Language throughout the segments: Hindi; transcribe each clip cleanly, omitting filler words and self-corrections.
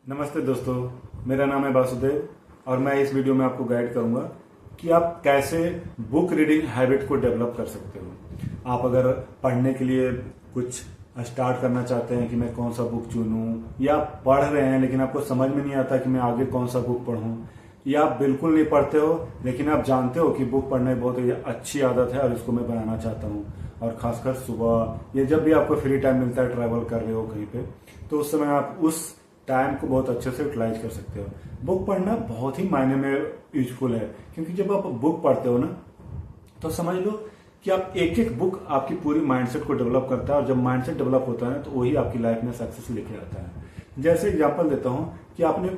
नमस्ते दोस्तों, मेरा नाम है वासुदेव और मैं इस वीडियो में आपको गाइड करूंगा कि आप कैसे बुक रीडिंग हैबिट को डेवलप कर सकते हो। आप अगर पढ़ने के लिए कुछ स्टार्ट करना चाहते हैं कि मैं कौन सा बुक चुनूं, या आप पढ़ रहे हैं लेकिन आपको समझ में नहीं आता कि मैं आगे कौन सा बुक पढूं, या आप बिल्कुल नहीं पढ़ते हो लेकिन आप जानते हो कि बुक पढ़ना बहुत ही अच्छी आदत है और इसको मैं बनाना चाहता हूं, और खासकर सुबह या जब भी आपको फ्री टाइम मिलता है, ट्रैवल कर रहे हो कहीं पे, तो उस समय आप उस टाइम को बहुत अच्छे से यूटिलाइज कर सकते हो। बुक पढ़ना बहुत ही मायने में यूजफुल है, क्योंकि जब आप बुक पढ़ते हो ना, तो समझ लो कि आप एक एक बुक आपकी पूरी माइंडसेट को डेवलप करता है, और जब माइंडसेट डेवलप होता है तो वही आपकी लाइफ में सक्सेस लेके आता है। जैसे एग्जांपल देता हूं कि आपने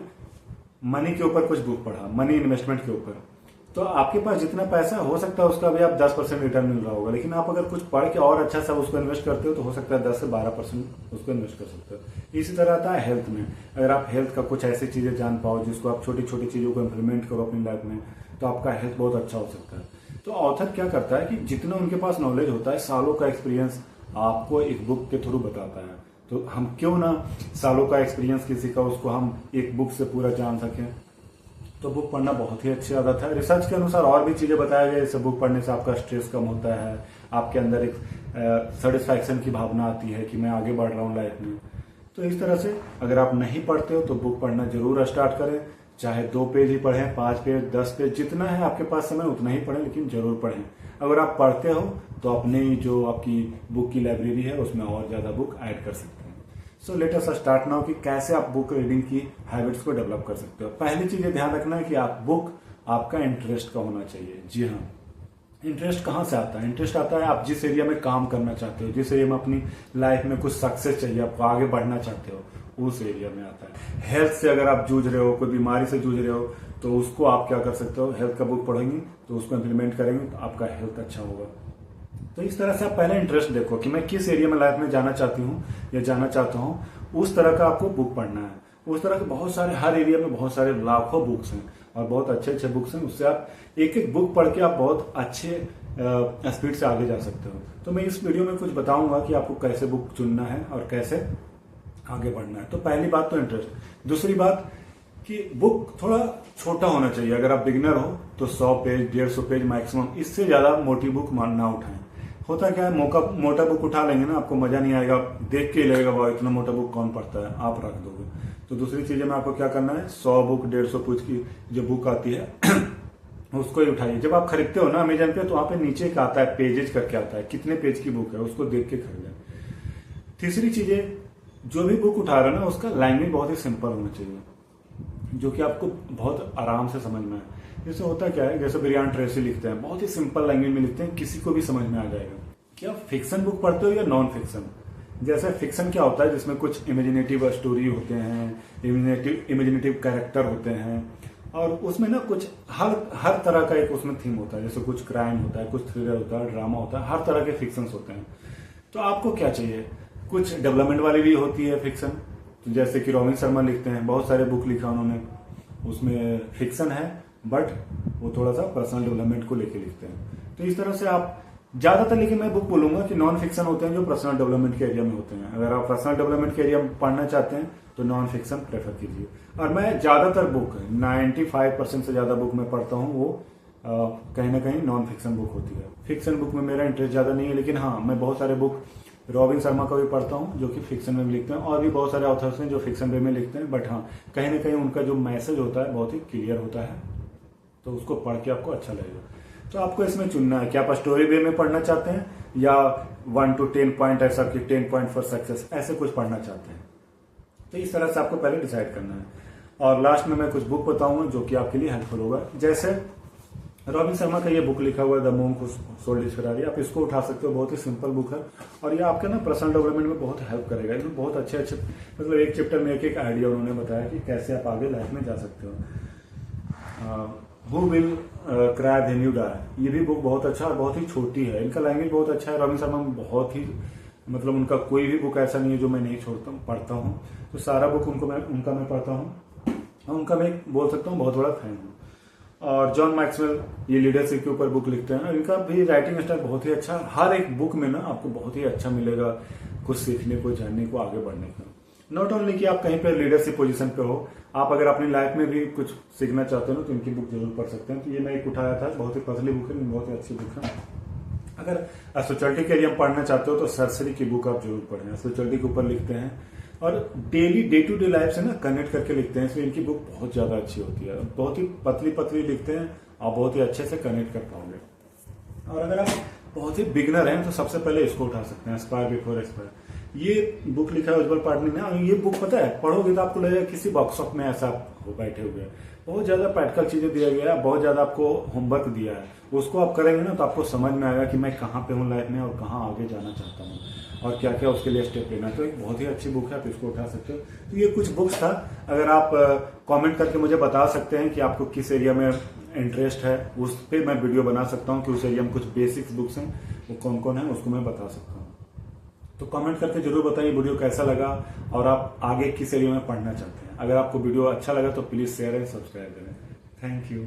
मनी के ऊपर कुछ बुक पढ़ा, मनी इन्वेस्टमेंट के ऊपर, तो आपके पास जितना पैसा हो सकता है उसका भी आप 10% रिटर्न मिल रहा होगा, लेकिन आप अगर कुछ पढ़ के और अच्छा सा उसको इन्वेस्ट करते हो तो हो सकता है 10 से 12% उसको इन्वेस्ट कर सकते हो। इसी तरह आता है हेल्थ में। अगर आप हेल्थ का कुछ ऐसी चीजें जान पाओ जिसको आप छोटी छोटी चीजों को इम्प्लीमेंट करो अपनी लाइफ में, तो आपका हेल्थ बहुत अच्छा हो सकता है। तो ऑथर क्या करता है कि जितना उनके पास नॉलेज होता है, सालों का एक्सपीरियंस आपको एक बुक के थ्रू बताता है। तो हम क्यों ना सालों का एक्सपीरियंस किसी का उसको हम एक बुक से पूरा जान सकें। तो बुक पढ़ना बहुत ही अच्छी आदत है। रिसर्च के अनुसार और भी चीजें बताया गया, जैसे बुक पढ़ने से आपका स्ट्रेस कम होता है, आपके अंदर एक सेटिस्फैक्शन की भावना आती है कि मैं आगे बढ़ रहा हूँ लाइफ में। तो इस तरह से अगर आप नहीं पढ़ते हो तो बुक पढ़ना जरूर स्टार्ट करें। चाहे 2 पेज ही पढ़ें, 5 पेज, 10 पेज, जितना है आपके पास समय उतना ही पढ़ें, लेकिन जरूर पढ़ें। अगर आप पढ़ते हो तो अपनी जो आपकी बुक की लाइब्रेरी है उसमें और ज्यादा बुक ऐड कर सकते हैं। So let us start now कि कैसे आप बुक रीडिंग की हैबिट्स को डेवलप कर सकते हो। पहली चीज ये ध्यान रखना है कि आप बुक आपका इंटरेस्ट का होना चाहिए। जी हाँ, इंटरेस्ट कहाँ से आता है? इंटरेस्ट आता है आप जिस एरिया में काम करना चाहते हो, जिस एरिया में अपनी लाइफ में कुछ सक्सेस चाहिए, आपको आगे बढ़ना चाहते हो, उस एरिया में आता है। हेल्थ से अगर आप जूझ रहे हो, कोई बीमारी से जूझ रहे हो, तो उसको आप क्या कर सकते हो, हेल्थ का बुक पढ़ेंगे तो उसको इम्प्लीमेंट करेंगे तो आपका हेल्थ अच्छा होगा। तो इस तरह से आप पहले इंटरेस्ट देखो कि मैं किस एरिया में लाइफ में जाना चाहती हूँ या जाना चाहता हूँ, उस तरह का आपको बुक पढ़ना है। उस तरह के बहुत सारे, हर एरिया में बहुत सारे लाखों बुक्स हैं और बहुत अच्छे अच्छे बुक्स हैं। उससे आप एक एक बुक पढ़ के आप बहुत अच्छे स्पीड से आगे जा सकते हो। तो मैं इस वीडियो में कुछ बताऊंगा कि आपको कैसे बुक चुनना है और कैसे आगे बढ़ना है। तो पहली बात तो इंटरेस्ट। दूसरी बात कि बुक थोड़ा छोटा होना चाहिए। अगर आप बिगिनर हो तो 100 पेज, 150 पेज मैक्सिमम, इससे ज्यादा मोटी बुक ना उठाएं। होता क्या है, मोटा बुक उठा लेंगे ना, आपको मजा नहीं आएगा, देख के ही लगेगा वाह इतना मोटा बुक कौन पढ़ता है, आप रख दोगे। तो दूसरी चीज में आपको क्या करना है, 100 बुक, 150 पेज की जो बुक आती है उसको ही उठाइए। जब आप खरीदते हो ना अमेजन पे, तो वहां पे नीचे का आता है, पेजेज करके आता है, कितने पेज की बुक है उसको देख के खरीदें। तीसरी चीज है, जो भी बुक उठा रहे हो ना उसका लैंग्वेज बहुत ही सिंपल होना चाहिए, जो कि आपको बहुत आराम से समझ में आए। जैसे होता क्या है, जैसे ब्रियान ट्रेसी लिखते हैं, बहुत ही सिंपल लैंग्वेज में लिखते हैं, किसी को भी समझ में आ जाएगा। क्या फिक्शन बुक पढ़ते हो या नॉन फिक्शन? जैसे फिक्शन क्या होता है, जिसमें कुछ इमेजिनेटिव स्टोरी होते हैं, इमेजिनेटिव कैरेक्टर होते हैं, और उसमें ना कुछ हर तरह का एक उसमें थीम होता है। जैसे कुछ क्राइम होता है, कुछ थ्रिलर होता है, ड्रामा होता है, हर तरह के फिक्शंस होते हैं। तो आपको क्या चाहिए, कुछ डेवलपमेंट वाली भी होती है फिक्शन, तो जैसे कि रॉबिन शर्मा लिखते हैं, बहुत सारे बुक लिखा उन्होंने, उसमें फिक्शन है बट वो थोड़ा सा पर्सनल डेवलपमेंट को लेके लिखते हैं। तो इस तरह से आप ज्यादातर, लेकिन मैं बुक बोलूंगा कि नॉन फिक्शन होते हैं जो पर्सनल डेवलपमेंट के एरिया में होते हैं। अगर आप पर्सनल डेवलपमेंट के एरिया में पढ़ना चाहते हैं तो नॉन फिक्शन प्रेफर कीजिए। और मैं ज्यादातर बुक 95% से ज्यादा बुक मैं पढ़ता हूँ वो कहीं ना कहीं नॉन फिक्शन बुक होती है। फिक्शन बुक में मेरा इंटरेस्ट ज्यादा नहीं है, लेकिन हाँ मैं बहुत सारे बुक रॉबिन शर्मा का भी पढ़ता हूँ जो कि फिक्शन में भी लिखते हैं, और भी बहुत सारे ऑथर्स हैं जो फिक्शन वे में लिखते हैं, बट हाँ कहीं ना कहीं उनका जो मैसेज होता है बहुत ही क्लियर होता है, तो उसको पढ़ के आपको अच्छा लगेगा। तो आपको इसमें चुनना है कि आप स्टोरी वे में पढ़ना चाहते हैं या 1 to 10 पॉइंट, ऐसा कि 10 पॉइंट फॉर सक्सेस, ऐसे कुछ पढ़ना चाहते हैं। तो इस तरह से आपको पहले डिसाइड करना है। और लास्ट में मैं कुछ बुक बताऊंगा जो कि आपके लिए हेल्पफुल होगा। जैसे रॉबिन शर्मा का ये बुक लिखा हुआ है, the monk who sold his Ferrari, आप इसको उठा सकते हो, बहुत ही सिंपल बुक है और ये आपके ना पर्सनल डेवलपमेंट में बहुत हेल्प करेगा। इसमें बहुत अच्छे अच्छे, मतलब एक चैप्टर में एक आइडिया उन्होंने बताया कि कैसे आप आगे लाइफ में जा सकते हो। Who will cry when you die, ये भी बुक बहुत अच्छा और बहुत ही छोटी है, इनका लैंग्वेज बहुत अच्छा है। रॉबिन शर्मा बहुत ही, मतलब उनका कोई भी बुक ऐसा नहीं है जो मैं नहीं छोड़ता हूँ, पढ़ता हूँ। तो सारा बुक उनका मैं पढ़ता हूँ, उनका मैं बोल सकता हूँ बहुत बड़ा फैन हूँ। और जॉन मैक्सवेल ये लीडरशिप के ऊपर बुक लिखते हैं, इनका भी राइटिंग स्टाइल बहुत ही अच्छा। हर एक बुक में ना आपको बहुत ही अच्छा मिलेगा कुछ सीखने को, जानने को, आगे बढ़ने का। नॉट ओनली कि आप कहीं पे लीडरशिप पोजीशन पे हो, आप अगर अपनी लाइफ में भी कुछ सीखना चाहते हो ना तो इनकी बुक जरूर पढ़ सकते हैं। तो ये मैं एक उठाया था, बहुत ही पतली बुक है, बहुत ही अच्छी बुक है। अगर स्पिरिचुअलिटी के लिए हम पढ़ना चाहते हो तो सरसरी की बुक आप जरूर पढ़ें। स्पिरिचुअलिटी के ऊपर लिखते हैं और daily day to day life से ना कनेक्ट करके लिखते हैं, इसलिए इनकी बुक बहुत ज्यादा अच्छी होती है। बहुत ही पतली पतली लिखते हैं, आप बहुत ही अच्छे से कनेक्ट कर पाओगे। और अगर आप बहुत ही बिगनर हैं तो सबसे पहले इसको उठा सकते हैं, एस्पायर बिफोर एस्पायर। ये बुक लिखा है उज्जवल पाटनी ने, और ये बुक पता है पढ़ोगे तो आपको लगेगा किसी वर्कशॉप में ऐसा हो बैठे हुए हैं। बहुत ज्यादा प्रैक्टिकल चीजें दिया गया है, बहुत ज्यादा आपको होमवर्क दिया है, उसको आप करेंगे ना तो आपको समझ में आएगा कि मैं कहाँ पे हूँ लाइफ में और कहाँ आगे जाना चाहता हूँ और क्या क्या उसके लिए स्टेप लेना है। तो एक बहुत ही अच्छी बुक है, आप इसको उठा सकते हो। तो ये कुछ बुक्स था, अगर आप कमेंट करके मुझे बता सकते हैं कि आपको किस एरिया में इंटरेस्ट है, उस पर मैं वीडियो बना सकता हूँ कि उस एरिया में कुछ बेसिक्स बुक्स हैं वो कौन कौन है उसको मैं बता सकता हूँ। तो कमेंट करके जरूर बताइए वीडियो कैसा लगा और आप आगे किस एरिया में पढ़ना चाहते हैं। अगर आपको वीडियो अच्छा लगा तो प्लीज शेयर एंड सब्सक्राइब करें। Thank you.